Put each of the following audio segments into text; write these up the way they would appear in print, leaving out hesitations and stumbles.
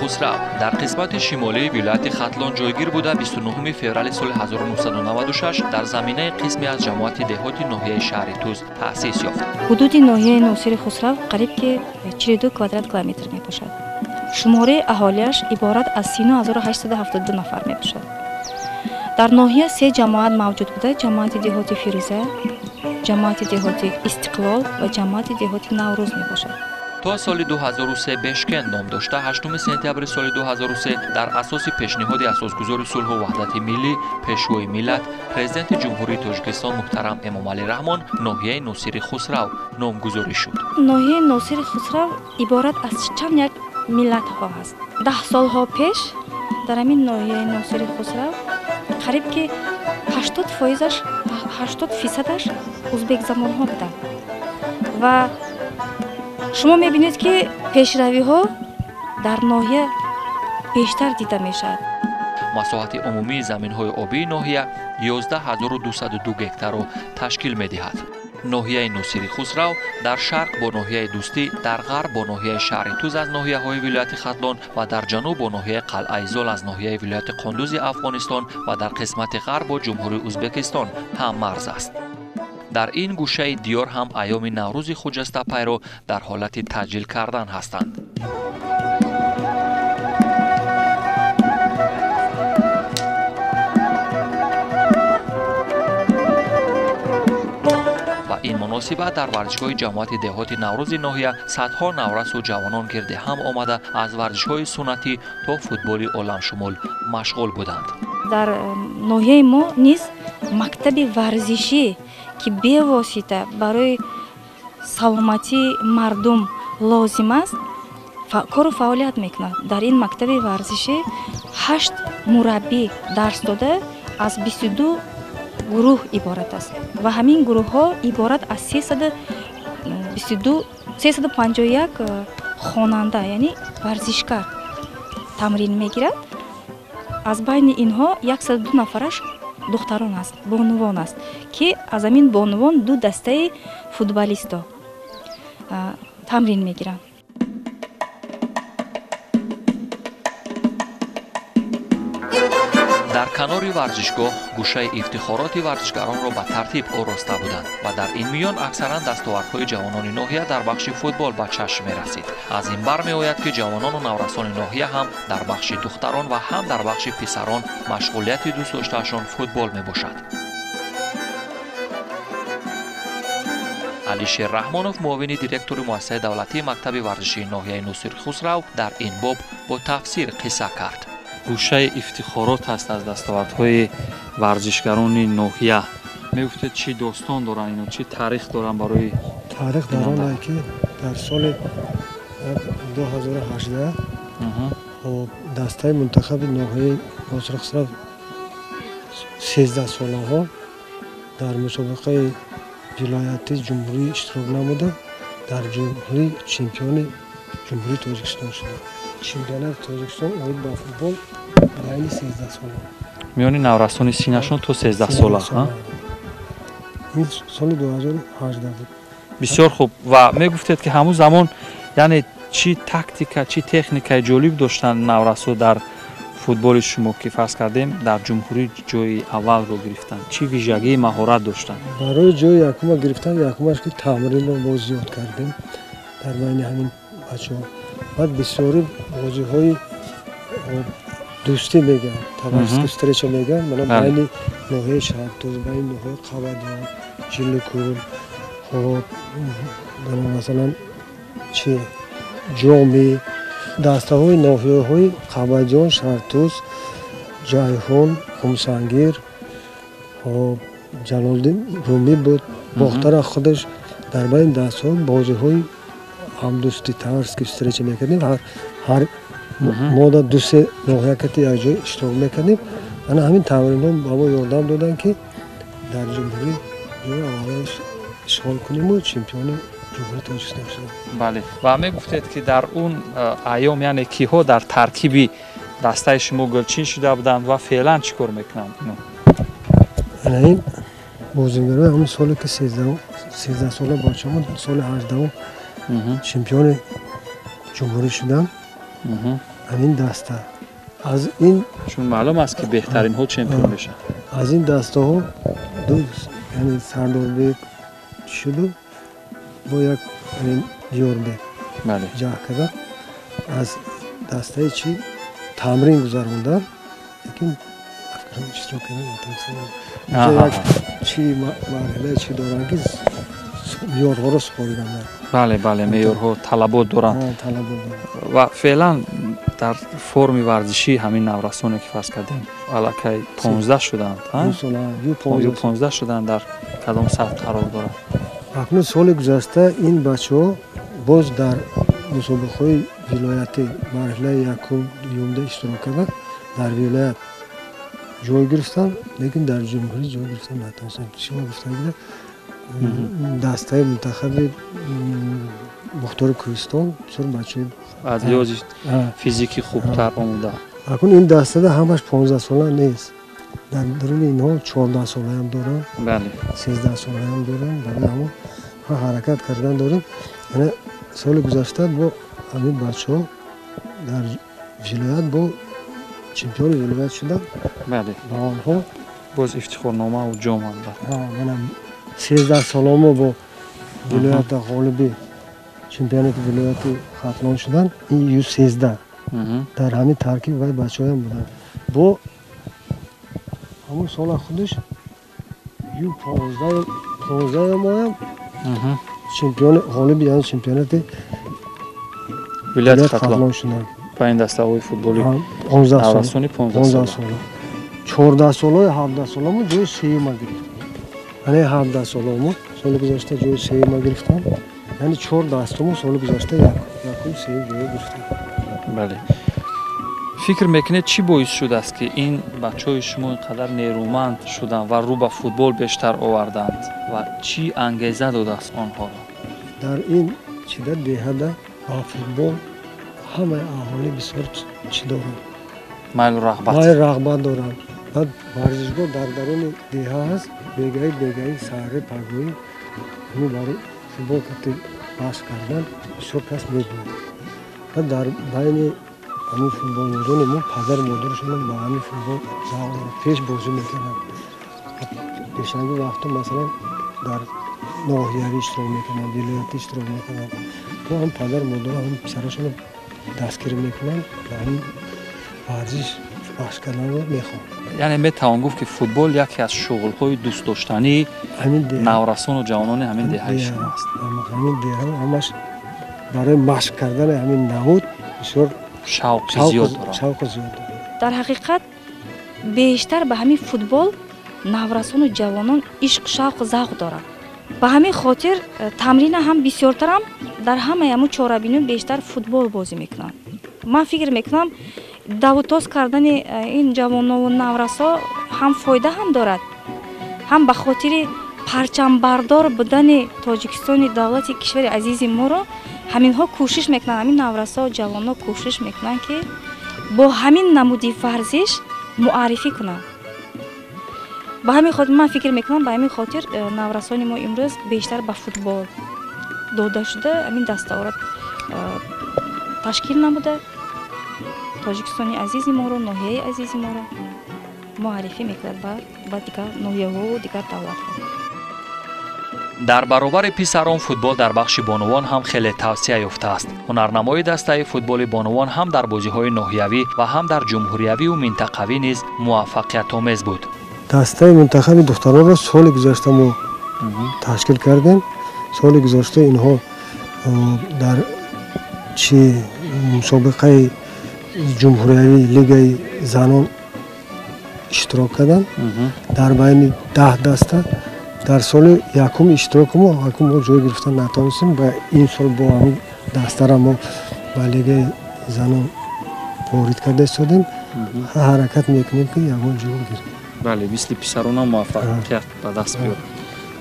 خسرو در قسمت شمالی ولایت ختلان جایگیر بوده 29 فوریه سال 1996 در زمینه قسمی از جماعت دهات ناحیه شهر توس تأسیس یافت. حدود ناحیه ناصر خسرو قریب که 42 کوادرات کیلومتر می باشد. شماره اهالیش عبارت از 39872 نفر می باشد. در ناحیه 3 جماعت موجود بوده: جماعت دهات فیروزه، جماعت دهات استقلال و جماعت دهات نوروز می باشد. تا سال 2003 بشکن نام داشته 8 سپتامبر سال 2003 در اساس پیشنهاد اساسگذار صلح و وحدت ملی پیشوای ملت پرزیدنت جمهوری تاجیکستان محترم امامعلی رحمان ناحیه ناصر خسرو نامگذاری شد. ناحیه ناصر خسرو عبارت از چند یک ملت ها است. 10 سال ها پیش در همین ناحیه ناصر خسرو قریب که 80% ازبک زبان ها بودند و شما می‌بینید که پیشروی ها در ناحیه بیشتر دیده میشد. مساحت عمومی زمین های آبی ناحیه 11202 گکتار را تشکیل می‌دهد. ناحیه ناصر خسرو در شرق با ناحیه دوستی، در غرب با ناحیه شهر توز از ناحیه های ولایت ختلان و در جنوب با ناحیه قلعه زال از ناحیه ولایت قندوز افغانستان و در قسمت غرب با جمهوری ازبکستان هم مرز است. در این گوشه دیار هم ایام نوروز خجسته پیرو در حالت تجلیل کردن هستند. و این مناسبت در ورزشگاه جماعت دهات نوروز ناحیه صدها نورس و جوانان گرد هم آمده از ورزش‌های سنتی تا فوتبال عالم شمول مشغول بودند. در ناحیه ما نیز مکتب ورزشی که به واسطه برای سلامتی مردم لازم است کار و فعالیت میکند. در این مکتب ورزشی 8 مربی درس داده از 22 گروه عبارت است و همین گروه ها عبارت از 351 خواننده یعنی ورزشکار تمرین میگیرد. از بین اینها 102 نفرش دختران است، بانوان است که از همین بانوان 2 دسته فوتبالیست تمرین میگیرند. در کنار ورزشگاه گوشه افتخارات ورزشکاران را به ترتیب آراسته بودند و در این میان اکثرا دستاوردهای جوانان ناحیه در بخش فوتبال به چشم می رسید. از این برمیآید که جوانان و نورسان ناحیه هم در بخش دختران و هم در بخش پسران مشغولیت دوست داشتهشان فوتبال می باشد. علیشیر رحمانوف معاون دیرکتور مؤسسه دولتی مکتب ورزشی ناحیه ناصر خسرو در این باب با تفسیر قصه کرد. گوشه افتخارات است از دستاوردهای ورزشکاران ناحیه. میگفتید چی داستان دارن اینا، چی تاریخ دارن برای تاریخ دارن که در سال 2018 دسته منتخب ناحیه ناصر خسرو 13 ساله ها در مسابقه ولایتی جمهوری اشتراک نموده در جمهوری چمپیون جمهوری تاجیکستان شده. چمپیونات تاجیکستان اومد با فوتبال برای 13 ساله. میانی نورسان سینه‌شون تو 13 ساله ها؟ این سال 2018 بود. بسیار خوب. و میگفتید که همون زمان یعنی چی تاکتیکا چی تکنیکای جالب داشتن نورسو در فوتبال شما که فرض کردیم در جمهوری جای اول رو گرفتن، چی ویژگی مهارت داشتن؟ برای جای یکم گرفتن یکمش که تمرین رو ما زیاد کردیم در بین همین بچه‌ها. بعد بسیاری بازی‌های دوستی میگن، توسط استرچ میگن، مثلا بین ناحیه شهرتوز، بین ناحیه قبادیان، جلوکول، خب مثلا چی جامی دسته‌های ناحیه‌های قبادیان، شهرتوز، جایخون، خمسانگیر، خب جلال‌الدین رومی بود. باختر خودش در بین دست‌ها بازی‌های هم دوستی ترس که استرچ میکردیم. هر ما در 2-3 ناحیه که یک جای اشتراک میکردیم. انا همین تمرین ها با ما یادم دادن که در جمهوری جای اولش اشغال کنیم و چمپیون جمهوری تاجیکستان شدیم. بله. و میگفتید که در اون ایام یعنی کیها در ترکیبی دسته شما گلچین شده بودند و فعلا چیکار میکنند؟ این بازیگرای همون سالی که 13 ساله بچه‌ها سال 18 چمپیون جمهوری شدن. همین دسته از این چون معلوم است که بهترین ها چمپیون بشن. از این دسته ها دو یعنی سرداربek شد و با یک دیوربek بله. جا کرد از دسته چی تمرین گذروندن لیکن افکارم اشتراک کردن یک چی مرحله چی دارن که میارها رو سپاریدن. بله بله میارها طلبات دارن طلبات و فعلا در فرم ورزشی همین نورسانی که فرض کردیم علاقه 15 شدند ها 15 شدند در کدام سطح قرار دارند. اکنون سال گذشته این بچه‌ها باز در مسابقه‌های ولایتی مرحله یکم دوم اشتراک کردند در ولایت جای گرفتن لیکن در جمهوری جای گرفتن نتونستن. شما گفتید دسته منتخب مختار کوهستان چون بچه از لحاظ فیزیکی خوبتر آموده. اکنون این دسته همش 15 ساله نیست. در درون اینها 14 ساله هم دارن. بله. 13 ساله هم دارن. برای همون حرکت کردن دارن. یعنی سال گذشته با همین بچه‌ها در ولایت با چمپیون ولایت شدن. بله. با آنها باز افتخارنامه و جام هم دارن. منم 13 سالم با ولایت غالب چمپیونات ولایت ختلان شدن. این یو 13 در همین ترکیب و بچه‌ها هم بودن. با همون سال خودش یو 15 ما هم چمپیون غالب یعنی چمپیونات ولایت ختلان شدن. با این دسته های فوتبالی 15 سال 15 سال 14 سال 17 سال ما جای سوم گرفتن. یعنی 17 سال ما سال گذشته جای سوم گرفتن. یعنی 14 سال سال گذشته یکم سوم جای گرفتن. بله. فکر میکنید چی باعث شده است که این بچه‌های شما اینقدر نیرومند شدن و رو به فوتبال بیشتر آوردند و چی انگیزه داده است آنها را؟ در این چیده دهده با فوتبال همه اهالی بسیار چی دارن؟ میل رغبت دارن. بعد ورزشگاه در درون دیه هست بگاهی سهره پگاهی همین برای فوتبال کتی باش کردن بسیار کس میبینه. بعد در بین همین فوتبال میدونه ما پدر مادرشون با همین فوتبال پیش بازی میکنن. پیشنگی وقتا مثلا در ناحیه‌ای اشتراک میکنن، ولایتی اشتراک میکنن. تو هم پدر مادر هم پسرشون دستگیر میکنن و همین ورزش باش کردن رو میخوان. یعنی میتوان گفت که فوتبال یکی از شغل‌های دوست داشتنی نورسان و جوانان همین دهه شما است. همین دهه همش برای مشق کردن همین نهود بسیار شوق زیاد دارد. در حقیقت بیشتر به همین فوتبال نورسان و جوانان عشق شوق زوق دارند. به همین خاطر تمرین هم بسیارتر هم در همه همون چهاربینون بیشتر فوتبال بازی میکنن. من فکر میکنم دوتاز کردن این جوانان و نورسا هم فایده هم دارد، هم به خاطر پرچم بردار بودن تاجیکستان دولت کشور عزیز ما را همین ها کوشش میکنن، همین نورسا و جوانان کوشش میکنن که با همین نمودی ورزش معرفی کنن. به همین خاطر من فکر میکنم به همین خاطر نورسان ما امروز بیشتر به فوتبال داده شده. همین دستاورد تشکیل نموده تاجیکستانی عزیز ما رو، ناحیه عزیز ما رو معرفی میکرد با دیگر ناحیه ها و دیگر دولت ها. در برابر پسران فوتبال در بخش بانوان هم خیلی توسعه یافته است. هنرنمای دسته فوتبال بانوان هم در بازی‌های ناحیوی و هم در جمهوریوی و منطقوی نیز موفقیت آمیز بود. دسته منتخب دختران را سال گذشته ما تشکیل کردیم. سال گذشته اینها در مسابقه جمهوریوی لیگ زنان اشتراک کردن. در بین 10 دسته در سال یکم اشتراک ما جای گرفتن نتونستیم و این سال با همین دسته را ما به لیگ زنان وارد کرده شدیم. حرکت میکنیم که یکم جای گیریم. بله، مثل پسران هم موفقیت به دست بیارن.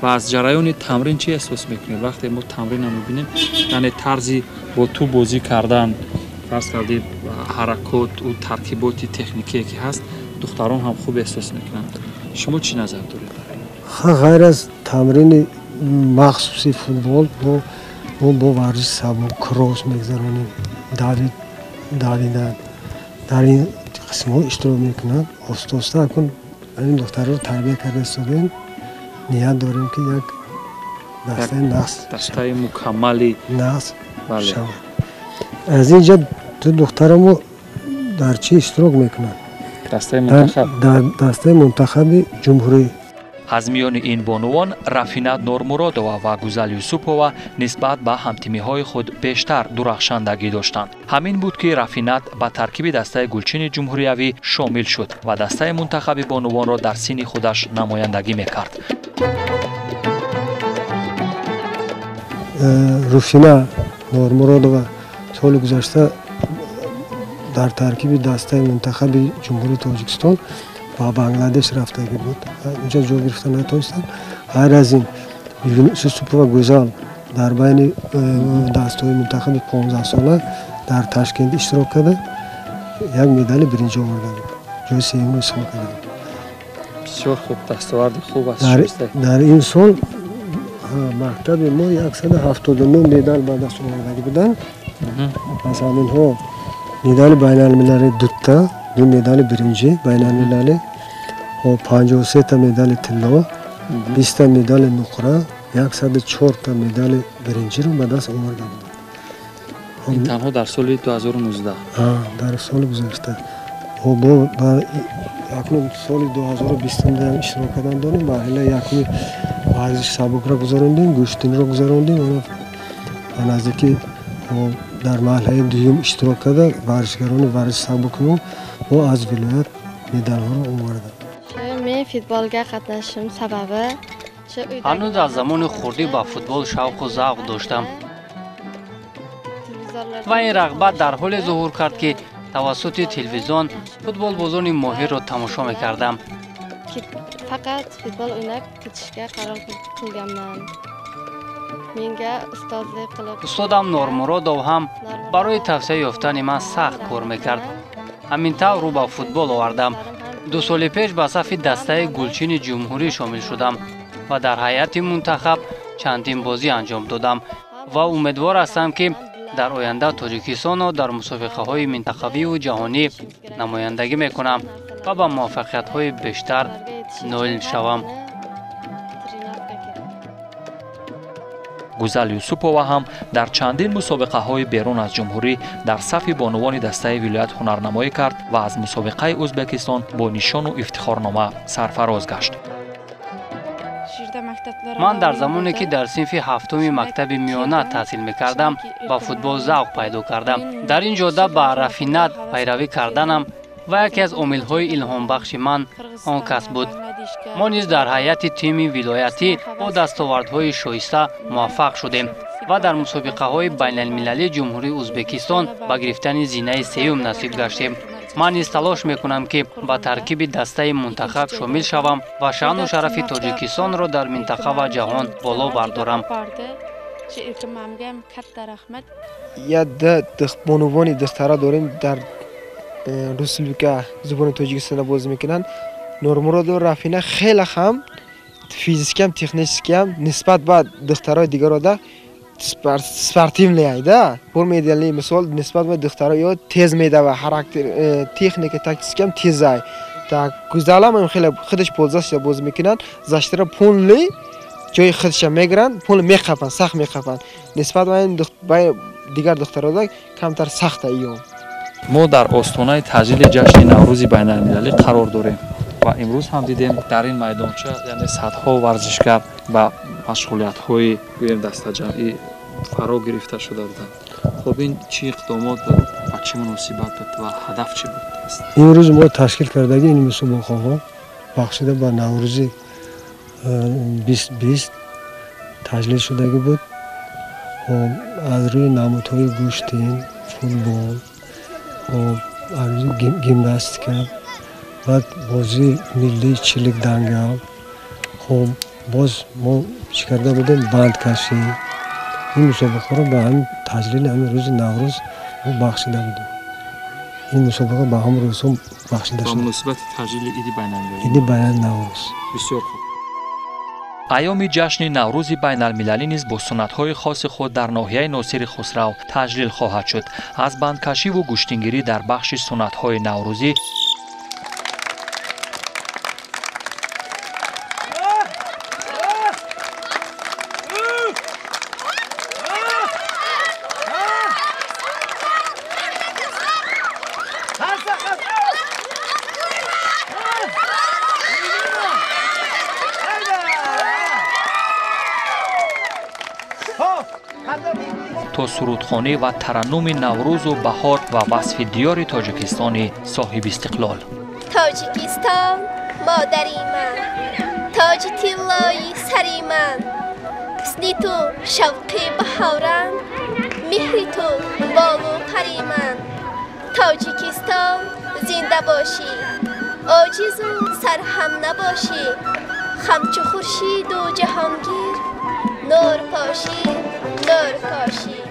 و از جریان تمرین چی احساس میکنید وقتی ما تمرین رو میبینیم؟ یعنی طرزی با تو بازی کردن، فرض کردید حرکات و ترکیبات تکنیکی که هست، دختران هم خوب احساس میکنن. شما چی نظر دارید؟ غیر از تمرین مخصوصی فوتبال با ورزش سبک کراس میگذرونیم، دویدن در این قسم‌ها اشتراک میکنن. آستاسته کن این دختر رو تربیت کرده استادیم. نیت داریم که یک دسته نقص دسته مکملی نقص بله. شود. از اینجا دو دخترمو در چی اشتراک میکنن؟ دسته منتخب در دسته منتخب جمهوری. از میان این بانوان رافینات نورمرادова و گوزل یوسوپова نسبت به همتیمی‌های خود بیشتر درخشندگی داشتند. همین بود که رافینات به ترکیب دسته گلچین جمهوریوی شامل شد و دسته منتخب بانوان را در سین خودش نمایندگی میکرد. رافینا نورمرادова سال گذشته در ترکیب دسته منتخب جمهوری تاجیکستان با بنگلادش رفتگی بود. اونجا جا گرفتن نتونستن. غیر از این یوسف و گوزال در بین دسته‌های منتخب 15 ساله در تشکیل اشتراک کرده. یک مدال برنجی آورده بود. جای سوم اسم کرده. بسیار خوب، دستاورد خوب است. در این سال مکتب ما 179 مدال به دست آورده بودن. از همینها مدال بین المللی دو مدال برنجی بین المللی و 53 تا مدال طلا، 20 تا مدال نقره، 104 تا مدال برنجی رو به دست آورده بودن. این تنها در سال 2019. در سال گذشته. و با اکنون سال 2020 هم اشتراک کردن داریم. مرحله یکمی ورزش سبک را گذراندیم، گوشتین را گذراندیم. و نزدیکی در مرحله دوم اشتراک کرده ورزشگران ورزش سبک ما و از ولایت مدال ها را آوردن. من فوتبالگا قطنشم سببه هنوز از زمان خردی با فوتبال شوق و ذوق داشتم و این رغبت در حال ظهور کرد که توسط تلویزیون فوتبال بازان ماهر را تماشا می‌کردم. فقط فوتبال اونک کتشگاه قرار کلگم من. استادم نورمرادov هم برای توسعه یافتن من سخت کار میکرد. همین طور رو با فوتبال آوردم. 2 سال پیش به صف دسته گلچین جمهوری شامل شدم و در هیئت منتخب چندین بازی انجام دادم و امیدوار هستم که در آینده تاجیکستان را در مسابقه های منتخبی و جهانی نمایندگی میکنم و با موفقیت های بیشتر نائل شوم. گوزل یوسوپова هم در چندین مسابقه های بیرون از جمهوری در صف بانوان دسته ولایت هنرنمایی کرد و از مسابقه ازبکستان با نشان و افتخارنامه سرفراز گشت. من در زمانی که در صنف هفتم مکتب میانه تحصیل میکردم با فوتبال ذوق پیدا کردم. در این جاده با رافینات پیروی کردنم و یکی از عامل‌های الهام بخش من آن کس بود. ما نیز در هیئت تیم ولایتی با دستاوردهای شایسته موفق شدیم و در مسابقه‌های بین المللی جمهوری ازبکستان با گرفتن زینه سوم نصیب گشتیم. من نیز تلاش میکنم که با ترکیب دسته منتخب شامل شوم و شأن و شرف تاجیکستان را در منطقه و جهان بالا بردارم. یا بانوان دخترها داریم در رسوبیکا زبان تاجیکستان بازی میکنن. نورمرادov و رافینا خیلی هم فیزیکی هم تکنیکی هم نسبت به دخترای دیگر را سپارتیم لیایده. پر میدلی مثال نسبت به دخترای یا تیز میده و خاراکتر تکنیک تاکتیکی هم تیزه. تا گوزال هم خیلی خودش پوزش بازی میکنن. زشتره پونلی جای خودش میگیرن، پول میخپن، سخت میخپن. نسبت به دیگر دخترها کمتر سخته ایام. ما در آستانه تجلیل جشن نوروز بین المللی قرار داریم و امروز هم دیدیم در این میدانچه یعنی صدها ورزشگر و مشغولیت‌های دسته جمعی فرا گرفته شده بودند. خب این چی اقدامات بود و چی مناسبت بود و هدف چی بود؟ امروز ما تشکیل کردگی این مسابقه‌ها بخشیده به نوروز 2020 تجلیل شدگی بود و از روی نمودهای گوشتین، فوتبال و گیمناستیک و بازی ملی چلیک دنگل. خب باز ما چی کرده بودیم بند کشی. این مسابقه رو به هم تجلیل همین روز نوروز بخشیده بودیم. این مسابقه به هم روز هم بخشیده شد. با مناسبت تجلیل عید بین المللی. عید بین نوروز. بسیار خوب. ایام جشن نوروز بین المللی نیز با سنت‌های خاص خود در ناحیه ناصر خسرو تجلیل خواهد شد. از بندکشی و گوشتنگیری در بخش سنت‌های نوروزی تا سرودخوانی و ترنم نوروز و بهار و وصف دیار تاجیکستان صاحب استقلال. تاجیکستان مادری من، تاج طلایی سری من، حسن تو شوق بهارم، مهر تو بالو پری من. تاجیکستان زنده باشی، عاجز و سرهم نباشی، همچو خورشید و جهانگیر نور پاشی، نور پاشی.